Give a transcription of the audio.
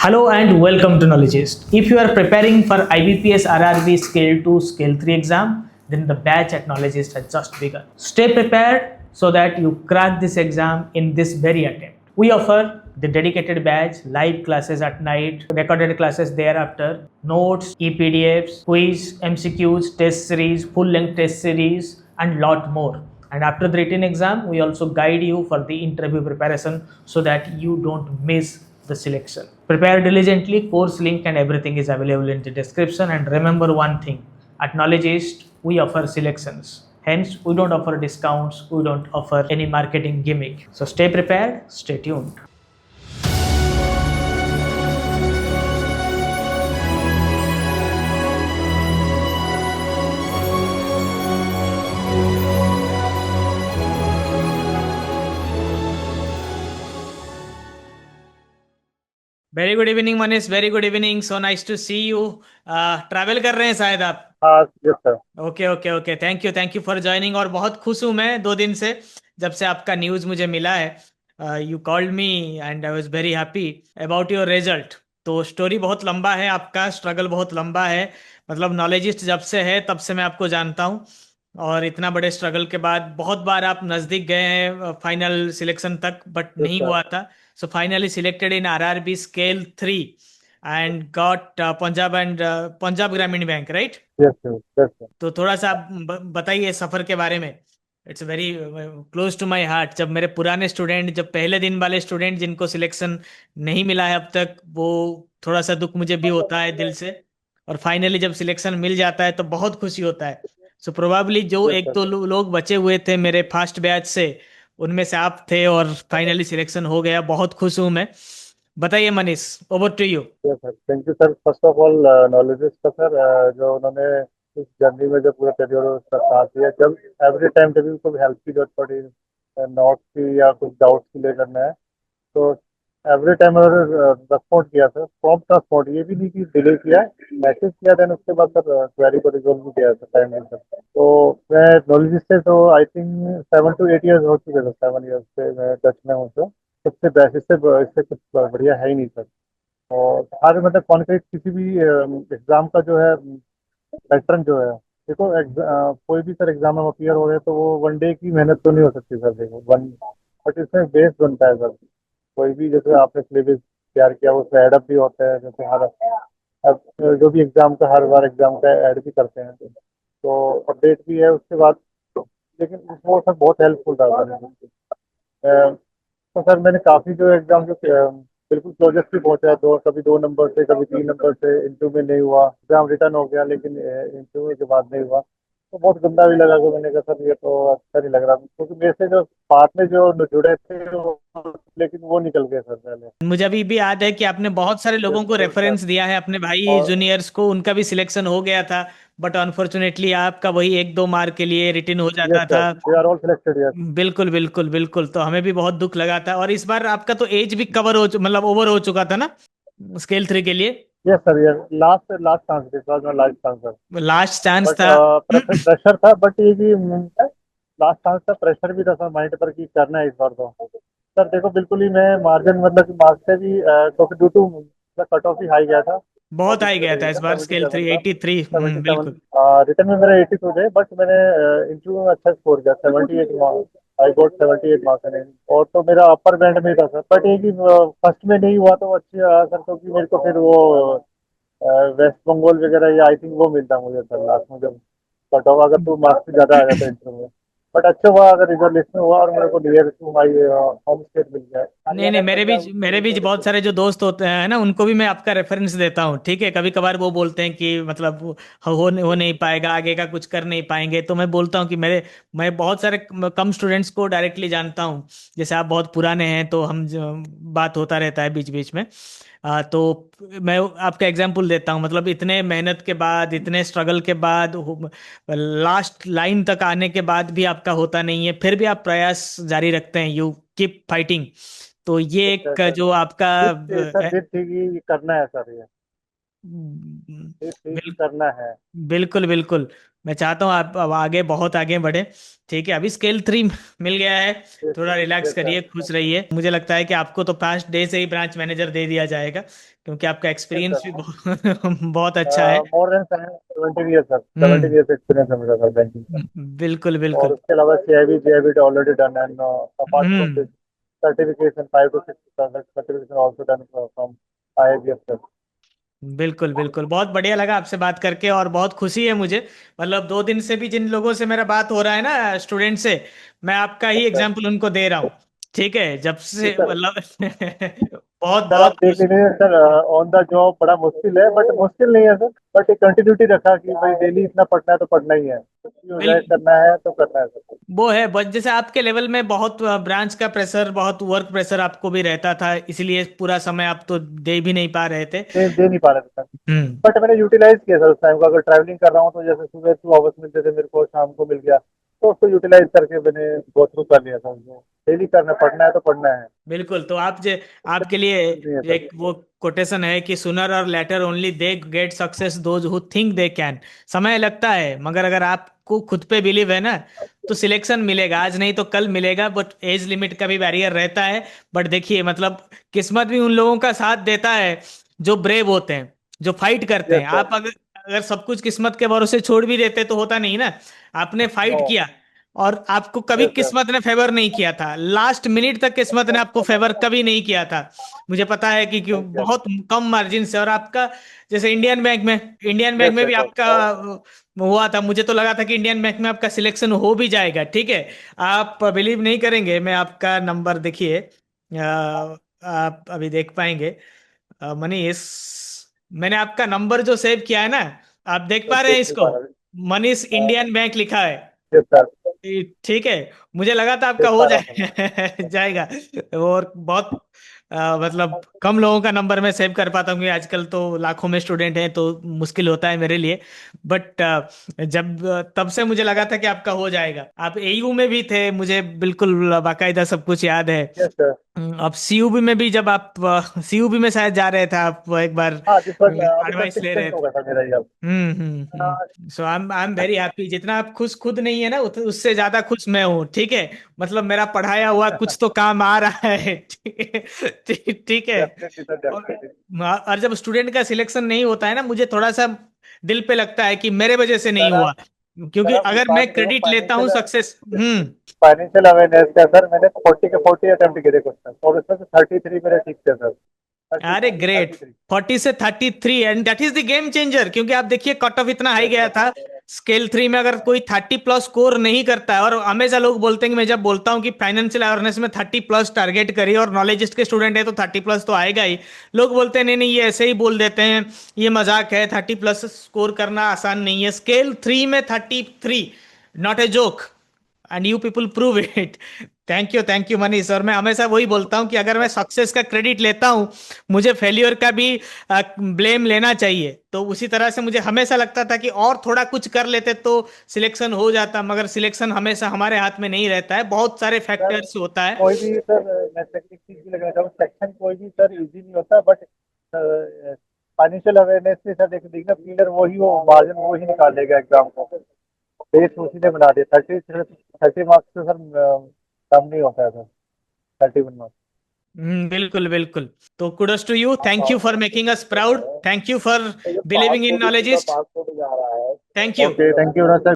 Hello and welcome to Knowledgeist. If you are preparing for IBPS RRB Scale 2 Scale 3 exam, then the batch at Knowledgeist has just begun. Stay prepared so that you crack this exam in this very attempt. We offer the dedicated batch, live classes at night, recorded classes thereafter, notes, ePDFs, quiz, MCQs, test series, full length test series, and lot more. And after the written exam, we also guide you for the interview preparation so that you don't miss the selection. Prepare diligently, course link and everything is available in the description. And remember one thing, at Knowledge East, we offer selections. Hence, we don't offer discounts, we don't offer any marketing gimmick. So stay prepared, stay tuned. Very good evening Manish, very good evening, so nice to see you. Travel कर रहे हैं शायद आप? हाँ yes sir. Okay okay okay, thank you for joining. और बहुत खुश हूँ मैं 2 दिन से, जब से आपका न्यूज़ मुझे मिला है. You called me and I was very happy about your result. तो स्टोरी बहुत लंबा है आपका, स्ट्रगल बहुत लंबा है. मतलब नॉलेजिस्ट जब से है तब से मैं आपको जानता हूँ, और इतना बड़े स्ट्रगल के बाद बहुत बार आप नज़दीक गए हैं फाइनल सिलेक्शन तक, बट नहीं sir. हुआ था. So finally selected in RRB scale 3 and got Punjab Gramin Bank, right? Yes sir. Yes sir. तो थोड़ा सा आप बताइए सफ़र के बारे में. It's very close to my heart. जब मेरे पुराने स्टूडेंट, जब पहले दिन वाले स्टूडेंट जिनको सिलेक्शन नहीं मिला है अब तक, वो थोड़ा सा दुख मुझे भी होता है दिल से. और फाइनली जब सिलेक्शन मिल जाता है तो बहुत खुशी होता है. सो प्रोबेबली जो यस एक सर. दो लोग बचे हुए थे मेरे फर्स्ट बैच से, उनमें से आप थे और फाइनली सिलेक्शन हो गया. बहुत खुश हूँ मैं. बताइए Manish, over to you. Yes sir. Thank you sir. First of all knowledges का सर, जो उन्होंने इस जर्नी में जो पूरा करियर उसका साथ दिया, जब एवरी टाइम जब भी कोई हेल्प की जरूरत पड़ी, नोट्स की या कुछ डाउट्स के लिए करना है, तो एवरी टाइम उन्होंने रिस्पॉन्ड किया सर. प्रॉम्प्ट रिस्पॉन्ड, ये भी नहीं कि डिले किया, मैसेज किया, देन उसके बाद सर क्वेरी को रिजॉल्व भी किया सर टाइम सर. तो मैं नॉलेज से तो आई थिंक 7 to 8 years हो चुके सर. 7 years से मैं टच में हूँ सर. सबसे बेस्ट, इससे कुछ बढ़िया है ही नहीं सर. और हर मतलब कॉन्क्रीट किसी भी एग्जाम का जो है पैटर्न जो है, देखो कोई भी सर एग्जाम में अपीयर हो रहे हैं तो वो वन डे की मेहनत तो नहीं हो सकती सर. देखो वन, बट इसमें बेस बनता है सर. कोई भी जैसे आपने सिलेबस तैयार किया उसमें एडअप भी होता है. जैसे हर अब जो भी एग्जाम का हर बार एग्जाम का ऐड भी करते हैं, तो अपडेट भी है उसके बाद. लेकिन वो सर बहुत हेल्पफुल रहा सर. तो सर मैंने काफ़ी जो एग्जाम जो बिल्कुल क्लोजेस्ट भी पहुंचा है, दो कभी 2 नंबर से कभी 3 नंबर से इंटरव्यू में नहीं हुआ. एग्जाम रिटर्न हो गया लेकिन इंटरव्यू के बाद नहीं हुआ, तो बहुत गंदा भी लगा. तो मैंने कहा सर ये तो अच्छा नहीं लग रहा, क्योंकि मेरे से जो पार्ट में जो जुड़े थे लेकिन वो निकल गए सर पहले. मुझे अभी भी याद है कि आपने बहुत सारे यस लोगों को तो सर. रेफरेंस दिया है, अपने भाई और जूनियर्स को, उनका भी सिलेक्शन हो गया था. बट अनफॉर्चुनेटली आपका वही 1-2 मार्क के लिए रिटर्न हो यस जाता सर, था. They are all selected. Yes. बिल्कुल बिल्कुल बिल्कुल. तो हमें भी बहुत दुख लगा था. और इस बार आपका तो एज भी कवर हो मतलब ओवर हो चुका था ना स्केल 3 के लिए? Yes sir. Yes, last last chance थे sir, last chance sir. Last chance but था. प्रेशर था, बट ये कि लास्ट चांस था, प्रेशर भी था सर माइंड पर कि करना है इस बार तो. सर देखो बिल्कुल ही मैं मार्जिन मतलब कि मार्क्स से भी, क्योंकि ड्यू टू कट ऑफ ही हाई गया था. बहुत बहुत आई इसकी गया वजह था से इस था बार सेवेंटी स्केल सेवन थ्री था 83. 77. बिल्कुल. रिटर्न में मेरा 82 थे, बट मैंने इंटरव्यू में अच्छा स्कोर किया. 78 marks. I got 78 marks in. और तो मेरा अपर बैंड में ही था सर, बट ये कि फर्स्ट में नहीं हुआ तो अच्छी रहा सर, क्योंकि मेरे को फिर वो वेस्ट बंगाल वगैरह या आई थिंक वो मिलता मुझे सर लास्ट में, जब कट ऑफ अगर तो मार्क्स ज़्यादा आ जाता है इंटरव्यू में. बट अच्छा हुआ अगर रिजल्ट में हुआ और मेरे को near to my home state मिल गया. नहीं नहीं, हरियाणा पंजाब मेरे भी दोनों बहुत से. सारे जो दोस्त होते हैं ना, उनको भी मैं आपका रेफरेंस देता हूँ. ठीक है, कभी कभार वो बोलते हैं कि मतलब हो नहीं पाएगा, आगे का कुछ कर नहीं पाएंगे. तो मैं बोलता हूँ कि मैं बहुत सारे कम स्टूडेंट्स को डायरेक्टली जानता हूँ. जैसे आप बहुत पुराने हैं तो बात होता रहता है बीच बीच में. तो मैं आपका एग्जाम्पल देता हूँ. मतलब इतने मेहनत के बाद, इतने स्ट्रगल के बाद, लास्ट लाइन तक आने के बाद भी आपका होता नहीं है, फिर भी आप प्रयास जारी रखते हैं. You keep fighting. तो ये अच्छा एक सर. जो आपका सर जिद थी कि ये करना है सर, ये जिद थी कि बिल, करना है. बिल्कुल बिल्कुल. मैं चाहता हूँ आप अब आगे, बहुत आगे बढ़े. ठीक है, अभी स्केल 3 मिल गया है. यस थोड़ा रिलैक्स यस सर. करिए, खुश रहिए. मुझे लगता है कि आपको तो फर्स्ट डे से ही ब्रांच मैनेजर दे दिया जाएगा, क्योंकि आपका यस एक्सपीरियंस भी सर। बहुत अच्छा है। मोर देन 17 ईयर सर, हम्म। 17 ईयर्स एक्सपीरियंस है मेरा सर बैंकिंग का। बिल्कुल और बिल्कुल। उसके अलावा CIB JIB already done and apart from hmm. This certification 5 to 6 certification also done from IIBF sir. बिल्कुल बिल्कुल, बहुत बढ़िया लगा आपसे बात करके और बहुत खुशी है मुझे। मतलब 2 दिन से भी जिन लोगों से मेरा बात हो रहा है ना, स्टूडेंट से, मैं आपका ही सर एग्जाम्पल उनको दे रहा हूँ। ठीक है, जब जी से सर। मतलब बहुत सर बहुत आप देख खुश। लीजिए सर, ऑन द जॉब बड़ा मुश्किल है, बट मुश्किल नहीं है सर। बट एक कंटिन्यूटी रखा कि भाई डेली इतना पढ़ना है तो पढ़ना ही है, कुछ भी हो जाए बिल्कुल, करना है तो करना है सर। वो है बस जैसे आपके लेवल में बहुत ब्रांच का प्रेशर, बहुत वर्क प्रेशर आपको भी रहता था, इसलिए पूरा समय आप तो दे भी नहीं पा रहे थे। दे नहीं पा रहे थे सर। हम्म। बट मैंने यूटिलाइज किया सर उस टाइम को। अगर ट्रैवलिंग कर रहा हूँ तो जैसे सुबह 2 आवर्स मिलते थे मेरे को, शाम को मिल गया, तो उसको यूटिलाइज करके मैंने गो थ्रू कर लिया था। डेली करना, पढ़ना है तो पढ़ना है। बिल्कुल, तो आप जे आपके लिए नहीं है सर। एक वो कोटेशन है कि sooner or later only they get success those who think they can. समय लगता है, मगर अगर आपको खुद पे बिलीव है ना, तो सिलेक्शन मिलेगा, आज नहीं तो कल मिलेगा। बट एज लिमिट का भी बैरियर रहता है। बट देखिए, मतलब किस्मत भी उन लोगों का साथ देता है जो ब्रेव होते हैं, जो फाइट करते यस हैं। सर। आप अगर अगर सब कुछ किस्मत के भरोसे छोड़ भी देते तो होता नहीं ना। आपने नो। फाइट किया, और आपको कभी यस सर। किस्मत ने फेवर नहीं किया था, लास्ट मिनट तक किस्मत ने आपको फेवर कभी नहीं किया था। मुझे पता है कि क्यों, थैंक यू। बहुत कम मार्जिन से। और आपका जैसे इंडियन बैंक यस में भी यस आपका हुआ था, मुझे तो लगा था कि इंडियन बैंक में आपका सिलेक्शन हो भी जाएगा। ठीक है, आप बिलीव नहीं करेंगे, मैं आपका नंबर देखिए, आप अभी देख पाएंगे, मनीष, मैंने आपका नंबर जो सेव किया है ना, आप देख सर। पा रहे हैं देख नहीं इसको? पा रहा। मनीष इंडियन बैंक लिखा है। Yes sir. ठीक है, मुझे लगा था आपका देख हो पा रहा हूँ सर। जाए जाएगा। और बहुत मतलब कम लोगों का नंबर मैं सेव कर पाता हूँ, क्योंकि आजकल तो लाखों में स्टूडेंट हैं, तो मुश्किल होता है मेरे लिए। बट जब तब से मुझे लगा था कि आपका हो जाएगा। आप एयू में भी थे, मुझे बिल्कुल बाकायदा सब कुछ याद है। Yes sir. अब सीयूबी में भी, जब आप सीयूबी में शायद जा रहे थे आप एक बार, हाँ जिस वक्त अभी सर एडवाइस 6 ले रहे मंथ थे। होगा सर मेरा ये अब। सो आई एम वेरी हैप्पी। जितना आप खुश खुद नहीं है ना, उससे ज्यादा खुश मैं हूँ। ठीक है, मतलब मेरा पढ़ाया हुआ कुछ तो काम आ रहा है। ठीक है, ठीक है। डेफिनेटली सर, और डेफिनेटली। और जब स्टूडेंट का सिलेक्शन नहीं होता है ना, मुझे थोड़ा सा दिल पे लगता है कि मेरे वजह से नहीं सर हुआ। आप क्योंकि सर आप अगर मैं मान लो क्रेडिट लेता हूँ फाइनेंशियल सक्सेस। हम्म। फाइनेंशियल अवेयरनेस का सर, मैंने 40 के 40 अटेम्प्ट किए थे क्वेश्चन, और उसमें से 33 मेरे ठीक थे सर। थर्टी अरे थर्टी ग्रेट, थर्टी थ्री 40 से 33, and that is the game changer. क्योंकि आप देखिए, कट ऑफ इतना हाई यस गया सर। था। स्केल 3 में अगर कोई 30+ स्कोर नहीं करता है, और हमेशा लोग बोलते हैं कि मैं जब बोलता हूँ कि फाइनेंशियल अवेयरनेस में 30+ टारगेट करिए, और नॉलेजिस्ट के स्टूडेंट है तो 30+ तो आएगा ही। लोग बोलते हैं नहीं नहीं, ये ऐसे ही बोल देते हैं, ये मजाक है, 30+ स्कोर करना आसान नहीं है। स्केल 3 में 33, not a joke, and you people prove it. Thank you Manish. और मैं हमेशा वही बोलता हूँ कि अगर मैं सक्सेस का क्रेडिट लेता हूँ, मुझे फेल्योर का भी ब्लेम लेना चाहिए। तो उसी तरह से मुझे हमेशा लगता था कि और थोड़ा कुछ कर लेते तो सिलेक्शन हो जाता, मगर सिलेक्शन हमेशा हमारे हाथ में नहीं रहता है, बहुत सारे सर फैक्टर्स होता है। कोई भी सर, मैं टेक्निक चीज भी लगना चाहूँ, सेक्शन कोई भी सर इजी नहीं होता, बट फाइनेंशियल अवेयरनेस से सर देखना क्लियर वही, वो मार्जिन वही निकाल देगा एग्जाम को। बेस उसी ने बना दिया। 30 मार्क्स से सर कम नहीं होता है सर। 31 मार्क्स। बिल्कुल बिल्कुल। तो kudos to you, thank you for making us proud, thank you for believing in Knowledgeist. Thank you. Okay, thank you sir.